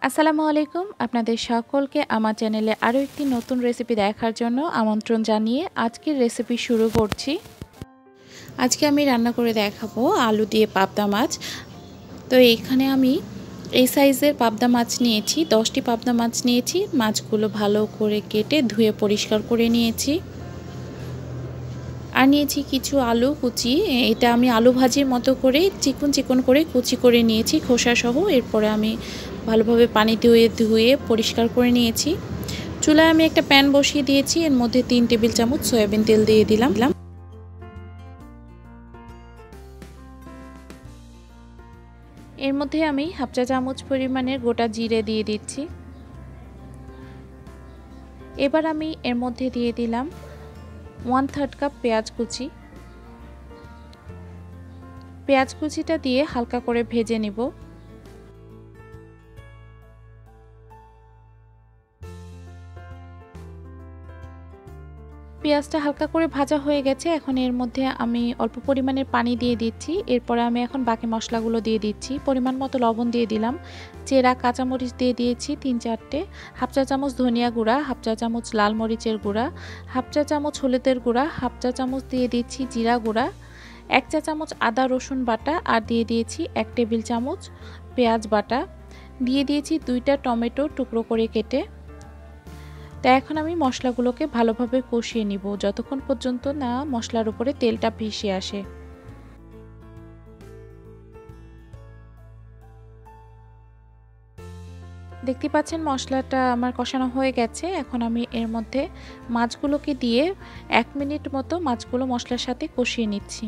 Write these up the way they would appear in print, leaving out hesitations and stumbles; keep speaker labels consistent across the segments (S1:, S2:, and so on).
S1: আসসালামু আলাইকুম। আপনাদের সকলকে আমার চ্যানেলে আরও একটি নতুন রেসিপি দেখার জন্য আমন্ত্রণ জানিয়ে আজকের রেসিপি শুরু করছি। আজকে আমি রান্না করে দেখাবো আলু দিয়ে পাবদা মাছ। তো এখানে আমি এই সাইজের পাবদা মাছ নিয়েছি, 10টি পাবদা মাছ নিয়েছি। মাছগুলো ভালো করে কেটে ধুয়ে পরিষ্কার করে নিয়েছি। আর নিয়েছি কিছু আলু কুচি। এটা আমি আলু ভাজির মতো করে চিকন চিকন করে কুচি করে নিয়েছি খোসা সহ। এরপরে আমি ভালোভাবে পানি দিয়ে ধুয়ে পরিষ্কার করে নিয়েছি। চুলায় আমি একটা প্যান বসিয়ে দিয়েছি, এর মধ্যে 3 টেবিল চামচ সয়াবিন তেল দিয়ে দিলাম। এর মধ্যে আমি হাফ চা চামচ পরিমাণের গোটা জিরে দিয়ে দিচ্ছি। এবার আমি এর মধ্যে দিয়ে দিলাম 1/3 কাপ পেঁয়াজ কুচি। পেঁয়াজ কুচিটা দিয়ে হালকা করে ভেজে নিব। পেঁয়াজটা হালকা করে ভাজা হয়ে গেছে। এখন এর মধ্যে আমি অল্প পরিমাণের পানি দিয়ে দিচ্ছি। এরপরে আমি এখন বাকি মশলাগুলো দিয়ে দিচ্ছি। পরিমাণ মতো লবণ দিয়ে দিলাম, চেরা কাঁচামরিচ দিয়ে দিয়েছি 3-4টে, হাফ চা চামচ ধনিয়া গুঁড়া, হাফ চা চামচ লাল মরিচের গুঁড়া, হাফ চা চামচ হলুদের গুঁড়া, হাফ চা চামচ দিয়ে দিচ্ছি জিরা গুঁড়া, 1 চা চামচ আদা রসুন বাটা, আর দিয়ে দিয়েছি 1 টেবিল চামচ পেঁয়াজ বাটা, দিয়ে দিয়েছি 2টা টমেটো টুকরো করে কেটে। তো এখন আমি মশলাগুলোকে ভালোভাবে কষিয়ে নিব যতক্ষণ পর্যন্ত না মশলার উপরে তেলটা ভেসে আসে। দেখতে পাচ্ছেন মশলাটা আমার কষানো হয়ে গেছে। এখন আমি এর মধ্যে মাছগুলোকে দিয়ে 1 মিনিট মতো মাছগুলো মশলার সাথে কষিয়ে নিচ্ছি।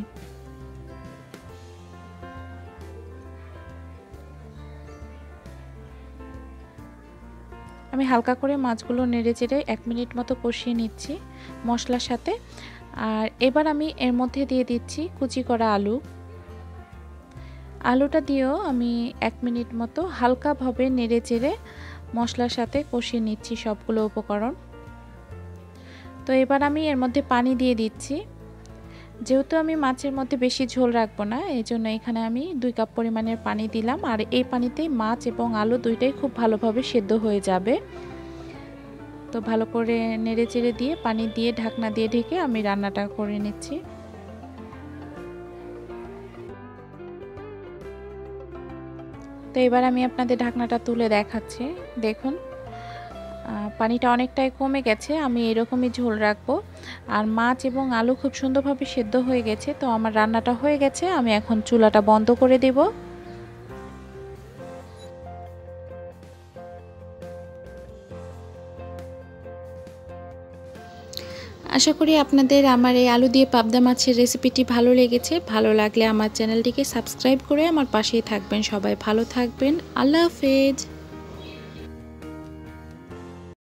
S1: আমি হালকা করে মাছগুলো নেড়েচেড়ে 1 মিনিট মতো কষিয়ে নিচ্ছি মশলার সাথে। আর এবার আমি এর মধ্যে দিয়ে দিচ্ছি কুচি করা আলু। আলুটা দিয়েও আমি 1 মিনিট মতো হালকাভাবে নেড়েচেড়ে মশলার সাথে কষিয়ে নিচ্ছি সবগুলো উপকরণ। তো এবার আমি এর মধ্যে পানি দিয়ে দিচ্ছি। যেহেতু আমি মাছের মধ্যে বেশি ঝোল রাখবো না, এই জন্য এখানে আমি 2 কাপ পরিমাণের পানি দিলাম। আর এই পানিতেই মাছ এবং আলু দুইটাই খুব ভালোভাবে সেদ্ধ হয়ে যাবে। তো ভালো করে নেড়েচেড়ে দিয়ে পানি দিয়ে ঢাকনা দিয়ে ঢেকে আমি রান্নাটা করে নিচ্ছি। তো এবার আমি আপনাদের ঢাকনাটা তুলে দেখাচ্ছি। দেখুন পানিটা অনেকটাই কমে গেছে। আমি এরকমই ঝোল রাখবো। আর মাছ এবং আলু খুব সুন্দরভাবে সেদ্ধ হয়ে গেছে। তো আমার রান্নাটা হয়ে গেছে। আমি এখন চুলাটা বন্ধ করে দেব। আশা করি আপনাদের আমার এই আলু দিয়ে পাবদা মাছের রেসিপিটি ভালো লেগেছে। ভালো লাগলে আমার চ্যানেলটিকে সাবস্ক্রাইব করে আমার পাশেই থাকবেন। সবাই ভালো থাকবেন। আল্লাহ হাফেজ।